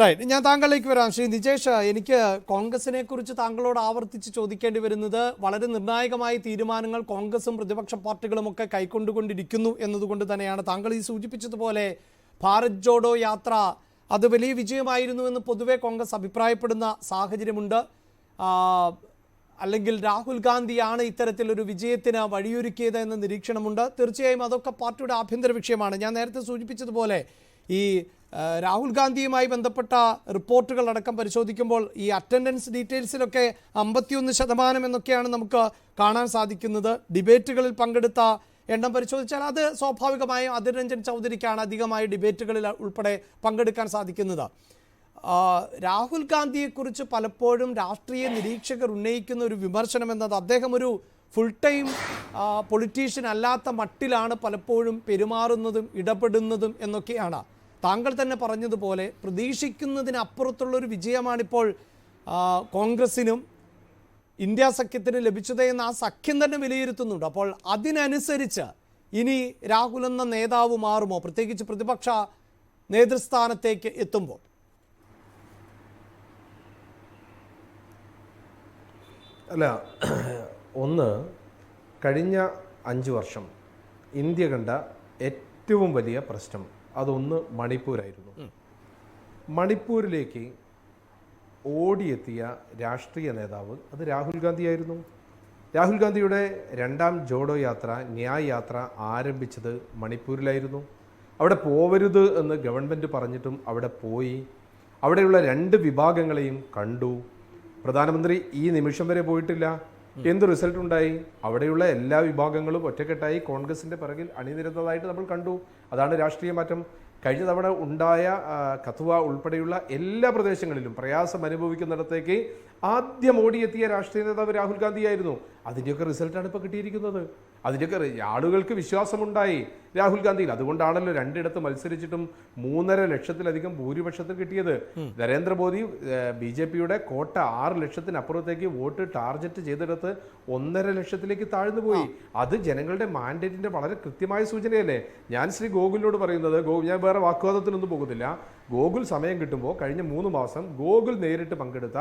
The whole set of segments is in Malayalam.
റൈറ്റ്, ഞാൻ താങ്കളിലേക്ക് വരാം. ശ്രീ നിജേഷ്, എനിക്ക് കോൺഗ്രസിനെ കുറിച്ച് താങ്കളോട് ആവർത്തിച്ച് ചോദിക്കേണ്ടി വരുന്നത് വളരെ നിർണായകമായ തീരുമാനങ്ങൾ കോൺഗ്രസും പ്രതിപക്ഷ പാർട്ടികളുമൊക്കെ കൈക്കൊണ്ടുകൊണ്ടിരിക്കുന്നു എന്നതുകൊണ്ട് തന്നെയാണ്. താങ്കൾ ഈ സൂചിപ്പിച്ചതുപോലെ ഭാരത് ജോഡോ യാത്ര അത് വലിയ വിജയമായിരുന്നുവെന്ന് പൊതുവെ കോൺഗ്രസ് അഭിപ്രായപ്പെടുന്ന സാഹചര്യമുണ്ട്. അല്ലെങ്കിൽ രാഹുൽ ഗാന്ധിയാണ് ഇത്തരത്തിലൊരു വിജയത്തിന് വഴിയൊരുക്കിയത് എന്ന നിരീക്ഷണമുണ്ട്. തീർച്ചയായും അതൊക്കെ പാർട്ടിയുടെ ആഭ്യന്തര വിഷയമാണ്. ഞാൻ നേരത്തെ സൂചിപ്പിച്ചതുപോലെ ഈ രാഹുൽ ഗാന്ധിയുമായി ബന്ധപ്പെട്ട റിപ്പോർട്ടുകൾ അടക്കം പരിശോധിക്കുമ്പോൾ ഈ അറ്റൻഡൻസ് ഡീറ്റെയിൽസിലൊക്കെ 51% എന്നൊക്കെയാണ് നമുക്ക് കാണാൻ സാധിക്കുന്നത്. ഡിബേറ്റുകളിൽ പങ്കെടുത്ത എണ്ണം പരിശോധിച്ചാൽ അത് സ്വാഭാവികമായും അധിർ രഞ്ജൻ ചൗധരിക്കാണ് അധികമായി ഡിബേറ്റുകളിൽ ഉൾപ്പെടെ പങ്കെടുക്കാൻ സാധിക്കുന്നത്. രാഹുൽ ഗാന്ധിയെക്കുറിച്ച് പലപ്പോഴും രാഷ്ട്രീയ നിരീക്ഷകർ ഉന്നയിക്കുന്ന ഒരു വിമർശനം എന്നത് അദ്ദേഹം ഒരു ഫുൾ ടൈം പൊളിറ്റീഷ്യൻ അല്ലാത്ത മട്ടിലാണ് പലപ്പോഴും പെരുമാറുന്നതും ഇടപെടുന്നതും എന്നൊക്കെയാണ്. താങ്കൾ തന്നെ പറഞ്ഞതുപോലെ പ്രതീക്ഷിക്കുന്നതിനപ്പുറത്തുള്ളൊരു വിജയമാണിപ്പോൾ കോൺഗ്രസിനും ഇന്ത്യ സഖ്യത്തിന് ലഭിച്ചത് എന്ന് ആ സഖ്യം തന്നെ വിലയിരുത്തുന്നുണ്ട്. അപ്പോൾ അതിനനുസരിച്ച് ഇനി രാഹുൽ എന്ന നേതാവ് മാറുമോ, പ്രത്യേകിച്ച് പ്രതിപക്ഷ നേതൃസ്ഥാനത്തേക്ക് എത്തുമ്പോൾ? അല്ല, ഒന്ന്, കഴിഞ്ഞ 5 വർഷം ഇന്ത്യ കണ്ട ഏറ്റവും വലിയ പ്രശ്നം അതൊന്ന് മണിപ്പൂരായിരുന്നു. മണിപ്പൂരിലേക്ക് ഓടിയെത്തിയ രാഷ്ട്രീയ നേതാവ് അത് രാഹുൽ ഗാന്ധിയായിരുന്നു. രാഹുൽ ഗാന്ധിയുടെ 2ാം ജോഡോ യാത്ര, ന്യായ് യാത്ര ആരംഭിച്ചത് മണിപ്പൂരിലായിരുന്നു. അവിടെ പോവരുത് എന്ന് ഗവൺമെൻറ് പറഞ്ഞിട്ടും അവിടെ പോയി. അവിടെയുള്ള 2 വിഭാഗങ്ങളെയും കണ്ടു. പ്രധാനമന്ത്രി ഈ നിമിഷം വരെ പോയിട്ടില്ല. എന്ത് റിസൾട്ട് ഉണ്ടായി? അവിടെയുള്ള എല്ലാ വിഭാഗങ്ങളും ഒറ്റക്കെട്ടായി കോൺഗ്രസിൻ്റെ പിറകിൽ അണിനിരന്നതായിട്ട് നമ്മൾ കണ്ടു. അതാണ് രാഷ്ട്രീയ മാറ്റം. കഴിഞ്ഞ തവണ ഉണ്ടായ കഥുവ ഉൾപ്പെടെയുള്ള എല്ലാ പ്രദേശങ്ങളിലും പ്രയാസം അനുഭവിക്കുന്നിടത്തേക്ക് ആദ്യം ഓടിയെത്തിയ രാഷ്ട്രീയ നേതാവ് രാഹുൽ ഗാന്ധിയായിരുന്നു. അതിൻ്റെയൊക്കെ റിസൾട്ടാണ് ഇപ്പോൾ കിട്ടിയിരിക്കുന്നത്. അതിൻ്റെയൊക്കെ ആളുകൾക്ക് വിശ്വാസമുണ്ടായി രാഹുൽ ഗാന്ധിയിൽ. അതുകൊണ്ടാണല്ലോ 2 മത്സരിച്ചിട്ടും 3.5 ലക്ഷത്തിലധികം ഭൂരിപക്ഷത്തിൽ കിട്ടിയത്. നരേന്ദ്രമോദി BJPയുടെ കോട്ട 6 ലക്ഷത്തിനപ്പുറത്തേക്ക് വോട്ട് ടാർഗറ്റ് ചെയ്തെടുത്ത് 1.5 ലക്ഷത്തിലേക്ക് താഴ്ന്നു പോയി. അത് ജനങ്ങളുടെ മാൻഡേറ്റിന്റെ വളരെ കൃത്യമായ സൂചനയല്ലേ? ഞാൻ ശ്രീ ഗോകുലിനോട് പറയുന്നത്, ഞാൻ വേറെ വാഗ്വാദത്തിനൊന്നും പോകുന്നില്ല. ഗോകുൽ സമയം കിട്ടുമ്പോൾ കഴിഞ്ഞ 3 മാസം ഗോകുൽ നേരിട്ട് പങ്കെടുത്ത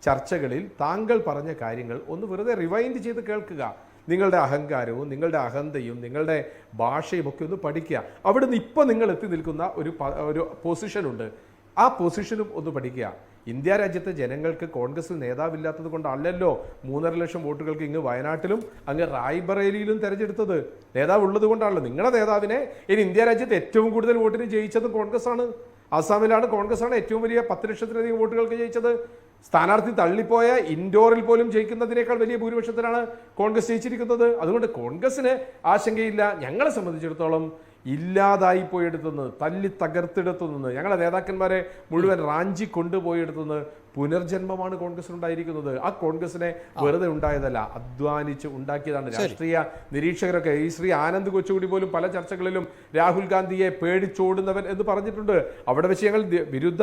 ചർച്ചകളിൽ താങ്കൾ പറഞ്ഞ കാര്യങ്ങൾ ഒന്ന് വെറുതെ റിവൈൻഡ് ചെയ്ത് കേൾക്കുക. നിങ്ങളുടെ അഹങ്കാരവും നിങ്ങളുടെ അഹന്തയും നിങ്ങളുടെ ഭാഷയും ഒക്കെ ഒന്ന് പഠിക്കുക. അവിടുന്ന് ഇപ്പോൾ നിങ്ങൾ എത്തി നിൽക്കുന്ന ഒരു പൊസിഷനുണ്ട്, ആ പൊസിഷനും ഒന്ന് പഠിക്കുക. ഇന്ത്യ രാജ്യത്തെ ജനങ്ങൾക്ക് കോൺഗ്രസിൽ നേതാവില്ലാത്തത് കൊണ്ടല്ലല്ലോ 3.5 ലക്ഷം വോട്ടുകൾക്ക് ഇങ്ങ് വയനാട്ടിലും അങ്ങ് റായ്ബറേലിയിലും തെരഞ്ഞെടുത്തത്. നേതാവ് ഉള്ളത് കൊണ്ടാണല്ലോ. നിങ്ങളുടെ നേതാവിനെ ഇനി ഇന്ത്യ രാജ്യത്ത് ഏറ്റവും കൂടുതൽ വോട്ടിന് ജയിച്ചതും കോൺഗ്രസ് ആണ്. ആസാമിലാണ് കോൺഗ്രസ് ഏറ്റവും വലിയ 10 ലക്ഷത്തിലധികം വോട്ടുകൾക്ക് ജയിച്ചത്. സ്ഥാനാർത്ഥി തള്ളിപ്പോയ ഇൻഡോറിൽ പോലും ജയിക്കുന്നതിനേക്കാൾ വലിയ ഭൂരിപക്ഷത്തിലാണ് കോൺഗ്രസ് ജയിച്ചിരിക്കുന്നത്. അതുകൊണ്ട് കോൺഗ്രസിന് ആശങ്കയില്ല. ഞങ്ങളെ സംബന്ധിച്ചിടത്തോളം ഇല്ലാതായി പോയെടുത്തുനിന്ന്, തല്ലി തകർത്തെടുത്തുനിന്ന്, ഞങ്ങളെ നേതാക്കന്മാരെ മുഴുവൻ റാഞ്ചി കൊണ്ടുപോയെടുത്തുനിന്ന് പുനർജന്മമാണ് കോൺഗ്രസിനുണ്ടായിരിക്കുന്നത്. ആ കോൺഗ്രസിനെ വെറുതെ ഉണ്ടായതല്ല, അധ്വാനിച്ച് ഉണ്ടാക്കിയതാണ്. രാഷ്ട്രീയ നിരീക്ഷകരൊക്കെ, ഈ ശ്രീ ആനന്ദ് കൊച്ചുകൂടി പോലും പല ചർച്ചകളിലും രാഹുൽ ഗാന്ധിയെ പേടിച്ചോടുന്നവൻ എന്ന് പറഞ്ഞിട്ടുണ്ട്. അവിടെ വെച്ച് ഞങ്ങൾ വിരുദ്ധ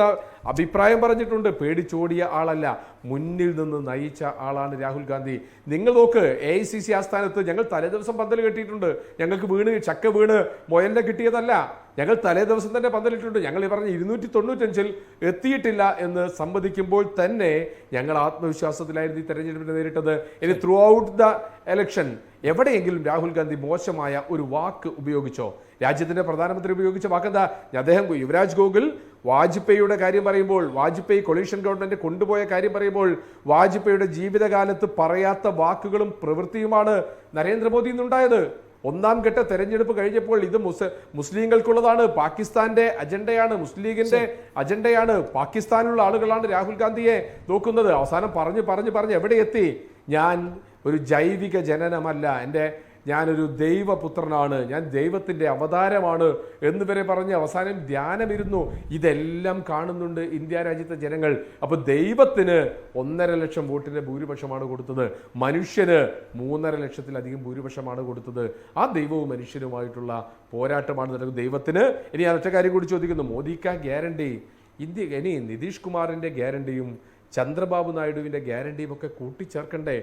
അഭിപ്രായം പറഞ്ഞിട്ടുണ്ട്. പേടിച്ചോടിയ ആളല്ല, മുന്നിൽ നിന്ന് നയിച്ച ആളാണ് രാഹുൽ ഗാന്ധി. നിങ്ങൾ നോക്ക്, AICC ആസ്ഥാനത്ത് ഞങ്ങൾ തലേദിവസം പന്തൽ കെട്ടിയിട്ടുണ്ട്. ഞങ്ങൾക്ക് ചക്ക വീണ് മൊയലിനെ കിട്ടിയതല്ല. ഞങ്ങൾ തലേ ദിവസം തന്നെ പന്തലിട്ടുണ്ട്. ഞങ്ങൾ ഈ പറഞ്ഞ 295 എത്തിയിട്ടില്ല എന്ന് സമ്മതിക്കുമ്പോൾ തന്നെ ഞങ്ങൾ ആത്മവിശ്വാസത്തിലായിരുന്നു ഈ തെരഞ്ഞെടുപ്പിനെ നേരിട്ടത്. ഇനി ത്രൂ ഔട്ട് ദ എലക്ഷൻ എവിടെയെങ്കിലും രാഹുൽ ഗാന്ധി മോശമായ ഒരു വാക്ക് ഉപയോഗിച്ചോ? രാജ്യത്തിന്റെ പ്രധാനമന്ത്രി ഉപയോഗിച്ച വാക്കെന്താ? അദ്ദേഹം യുവരാജ് ഗോകുൽ വാജ്പേയിയുടെ കാര്യം പറയുമ്പോൾ, വാജ്പേയി കൊളീഷൻ ഗവൺമെന്റ് കൊണ്ടുപോയ കാര്യം പറയുമ്പോൾ, വാജ്പേയിയുടെ ജീവിതകാലത്ത് പറയാത്ത വാക്കുകളും പ്രവൃത്തിയുമാണ് നരേന്ദ്രമോദി ഇന്നുണ്ടായത്. 1ാം ഘട്ട തെരഞ്ഞെടുപ്പ് കഴിഞ്ഞപ്പോൾ ഇത് മുസ്ലിങ്ങൾക്കുള്ളതാണ്, പാകിസ്ഥാന്റെ അജണ്ടയാണ്, മുസ്ലിം ലീഗിന്റെ അജണ്ടയാണ്, പാകിസ്ഥാനിലുള്ള ആളുകളാണ് രാഹുൽ ഗാന്ധിയെ നോക്കുന്നത്. അവസാനം പറഞ്ഞ് എവിടെ എത്തി? ഞാൻ ഒരു ജൈവിക ജനനമല്ല, ഞാനൊരു ദൈവപുത്രനാണ്, ഞാൻ ദൈവത്തിൻ്റെ അവതാരമാണ് എന്നുവരെ പറഞ്ഞ് അവസാനം ധ്യാനമിരുന്നു. ഇതെല്ലാം കാണുന്നുണ്ട് ഇന്ത്യ രാജ്യത്തെ ജനങ്ങൾ. അപ്പോൾ ദൈവത്തിന് 1.5 ലക്ഷം വോട്ടിൻ്റെ ഭൂരിപക്ഷമാണ് കൊടുത്തത്, മനുഷ്യന് 3.5 ലക്ഷത്തിലധികം ഭൂരിപക്ഷമാണ് കൊടുത്തത്. ആ ദൈവവും മനുഷ്യനുമായിട്ടുള്ള പോരാട്ടമാണ് നടക്കുന്നത്. ദൈവത്തിന് ഇനി ഒറ്റ കാര്യം കൂടി ചോദിക്കുന്നു, മോദിക്ക ഗ്യാരണ്ടി, ഇനി നിതീഷ് കുമാറിൻ്റെ ഗ്യാരണ്ടിയും ചന്ദ്രബാബു നായിഡുവിൻ്റെ ഗ്യാരണ്ടിയും ഒക്കെ കൂട്ടിച്ചേർക്കണ്ടേ?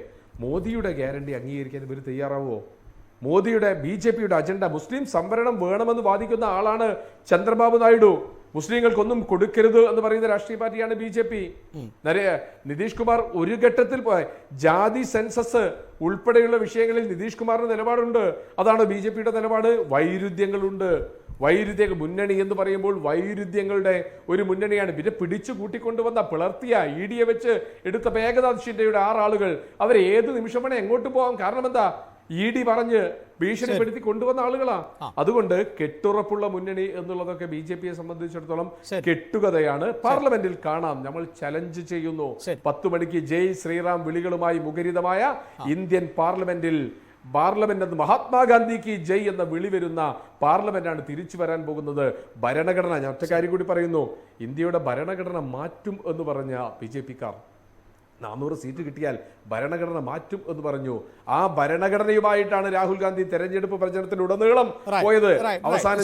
മോദിയുടെ ഗ്യാരണ്ടി അംഗീകരിക്കാൻ ഇവർ തയ്യാറാവോ? മോദിയുടെ BJPയുടെ അജണ്ട മുസ്ലിം സംവരണം വേണമെന്ന് വാദിക്കുന്ന ആളാണ് ചന്ദ്രബാബു നായിഡു. മുസ്ലിങ്ങൾക്കൊന്നും കൊടുക്കരുത് എന്ന് പറയുന്ന രാഷ്ട്രീയ പാർട്ടിയാണ് BJP. നിതീഷ് കുമാർ ഒരു ഘട്ടത്തിൽ ജാതി സെൻസസ് ഉൾപ്പെടെയുള്ള വിഷയങ്ങളിൽ നിതീഷ് കുമാറിന്റെ നിലപാടുണ്ട്. അതാണ് BJPയുടെ നിലപാട്. വൈരുദ്ധ്യങ്ങളുണ്ട്. മുന്നണി എന്ന് പറയുമ്പോൾ വൈരുദ്ധ്യങ്ങളുടെ ഒരു മുന്നണിയാണ്. പിന്നെ പിടിച്ചു കൂട്ടിക്കൊണ്ടുവന്ന പിളർത്തിയ ED വെച്ച് എടുത്ത ഏകനാഥ് ഷിൻഡെയുടെ 6 ആളുകൾ അവരെ ഏത് നിമിഷം വേണേ എങ്ങോട്ട് പോകാം. കാരണം എന്താ, ED പറഞ്ഞ് ഭീഷണിപ്പെടുത്തി കൊണ്ടുവന്ന ആളുകളാ. അതുകൊണ്ട് കെട്ടുറപ്പുള്ള മുന്നണി എന്നുള്ളതൊക്കെ BJPയെ സംബന്ധിച്ചിടത്തോളം കെട്ടുകഥയാണ്. പാർലമെന്റിൽ കാണാം. നമ്മൾ ചലഞ്ച് ചെയ്യുന്നു. 10 മണിക്ക് ജയ് ശ്രീറാം വിളികളുമായി മുഖരിതമായ ഇന്ത്യൻ പാർലമെന്റ് എന്ന് മഹാത്മാഗാന്ധിക്ക് ജയ് എന്ന വിളി വരുന്ന പാർലമെന്റാണ് തിരിച്ചു വരാൻ പോകുന്നത്. ഭരണഘടന, ഞാൻ ഒറ്റ കാര്യം കൂടി പറയുന്നു, ഇന്ത്യയുടെ ഭരണഘടന മാറ്റും എന്ന് പറഞ്ഞ BJPക്കാർ 400 സീറ്റ് കിട്ടിയാൽ ഭരണഘടന മാറ്റും എന്ന് പറഞ്ഞു. ആ ഭരണഘടനയുമായിട്ടാണ് രാഹുൽ ഗാന്ധി തെരഞ്ഞെടുപ്പ് പ്രചരണത്തിലുടനീളം പോയത്. അവസാനം